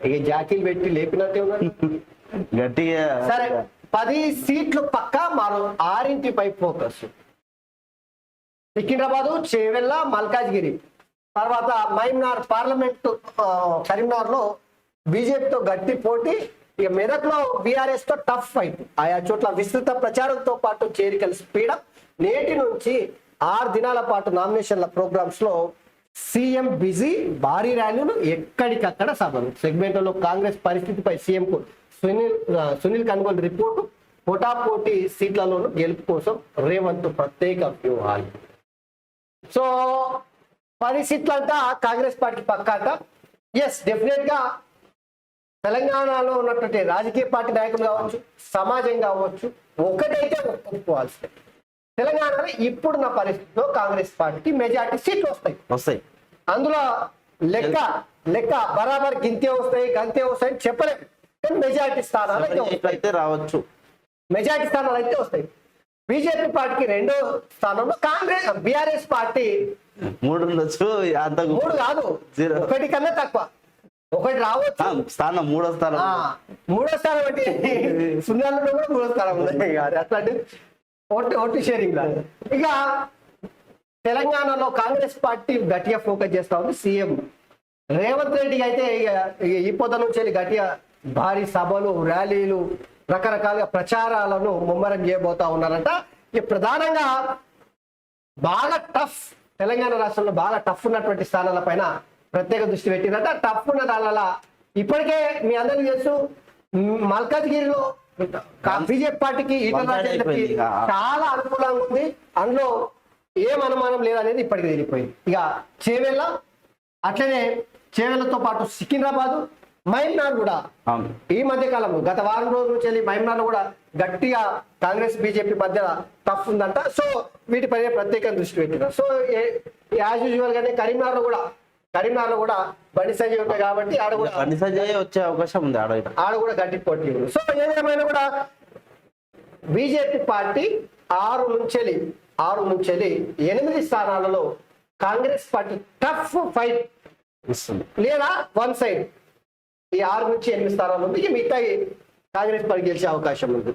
ఇక జాకీలు పెట్టి లేపినట్టే ఉన్నారు గట్టిగా. సరే 10 సీట్లు పక్కా మరో 6 ఫోకస్. సికింద్రాబాదు, చేవెళ్ళ, మల్కాజ్గిరి, తర్వాత మైమ్నార్ పార్లమెంట్ కరీంనగర్ లో బీజేపీతో గట్టి పోటీ. ఇక మెదక్లో బీఆర్ఎస్ తో టఫ్ ఫైట్. ఆయా చోట్ల విస్తృత ప్రచారంతో పాటు చేరికలు స్పీడప్. నేటి నుంచి 6 దినాల పాటు నామినేషన్ల ప్రోగ్రామ్స్ లో సీఎం బిజీ. భారీ ర్యాలీలు, ఎక్కడికక్కడ సభలు. సెగ్మెంట్లో కాంగ్రెస్ పరిస్థితిపై సీఎం కు సునీల్ కన్గోల్ రిపోర్టు. పోటాపోటీ సీట్లలోనూ గెలుపు కోసం రేవంత్ ప్రత్యేక వ్యూహాలు. సో 10 సీట్లంతా కాంగ్రెస్ పార్టీ పక్కాట. ఎస్, డెఫినెట్ గా తెలంగాణలో ఉన్నటువంటి రాజకీయ పార్టీ నాయకులు కావచ్చు, సమాజం కావచ్చు, ఒకటైతే ఒప్పుకోవాల్సిందే. తెలంగాణలో ఇప్పుడున్న పరిస్థితిలో కాంగ్రెస్ పార్టీకి మెజార్టీ సీట్లు వస్తాయి. అందులో లెక్క బరాబర్ గంతే వస్తాయి చెప్పలేము. కానీ మెజార్టీ స్థానాలు అయితే రావచ్చు. మెజార్టీ స్థానాలు అయితే వస్తాయి. బీజేపీ పార్టీకి 2వ స్థానంలో బీఆర్ఎస్ పార్టీ 3 ఉండొచ్చు. 3 కాదు, 1 కన్నా తక్కువ. 1 రావచ్చు. స్థానం 3వ స్థానం. 3వ స్థానం అంటే సున్నాలలో కూడా 3వ స్థానం ఉంది. అట్లాంటి ఓటు షేరింగ్ లాగా. ఇక తెలంగాణలో కాంగ్రెస్ పార్టీ గట్టిగా ఫోకస్ చేస్తా ఉంది. సీఎం రేవంత్ రెడ్డికి అయితే ఈ పొద్దు నుంచి గట్టిగా భారీ సభలు, ర్యాలీలు, రకరకాలుగా ప్రచారాలను ముమ్మరం చేయబోతా ఉన్నారంట. ఇక ప్రధానంగా బాగా టఫ్, తెలంగాణ రాష్ట్రంలో బాగా టఫ్ ఉన్నటువంటి స్థానాల పైన ప్రత్యేక దృష్టి పెట్టినట్ట. టఫ్ ఉన్న దానివల్ల ఇప్పటికే మీ అందరికీ తెలుసు, మల్కాజ్గిరిలో బీజేపీ పార్టీకి ఈటల రాజేందర్కి చాలా అనుకూలంగా ఉంది. అందులో ఏం అనుమానం లేదనేది ఇప్పటికీ తెలిసిపోయింది. ఇక చేవెళ్ళ, అట్లనే చేవెళ్ళతో పాటు సికింద్రాబాద్, మైమ్నార్ కూడా ఈ మధ్య కాలంలో గత వారం రోజుల నుంచి వెళ్ళి మైమ్నార్ కూడా గట్టిగా కాంగ్రెస్ బీజేపీ మధ్య టఫ్ ఉందంట. సో వీటిపైన ప్రత్యేక దృష్టి పెట్టినారు. సో యాజ్ యూజువల్ గానే కరీంనగర్ లో కూడా బండి సంజయ్ ఉంటాయి కాబట్టి బండి సంజయ్ వచ్చే అవకాశం ఉంది. ఆడ కూడా గట్టి పోటీ ఉంది. సో ఏదేమైనా కూడా బీజేపీ పార్టీ 6 నుంచి 8 స్థానాలలో కాంగ్రెస్ పార్టీ టఫ్ ఫైట్ ఇస్తుంది. లేదా 1 సైడ్ ఈ 6 నుంచి 8 స్థానాలు ఉంది. మిగతా కాంగ్రెస్ పార్టీ గెలిచే అవకాశం ఉంది.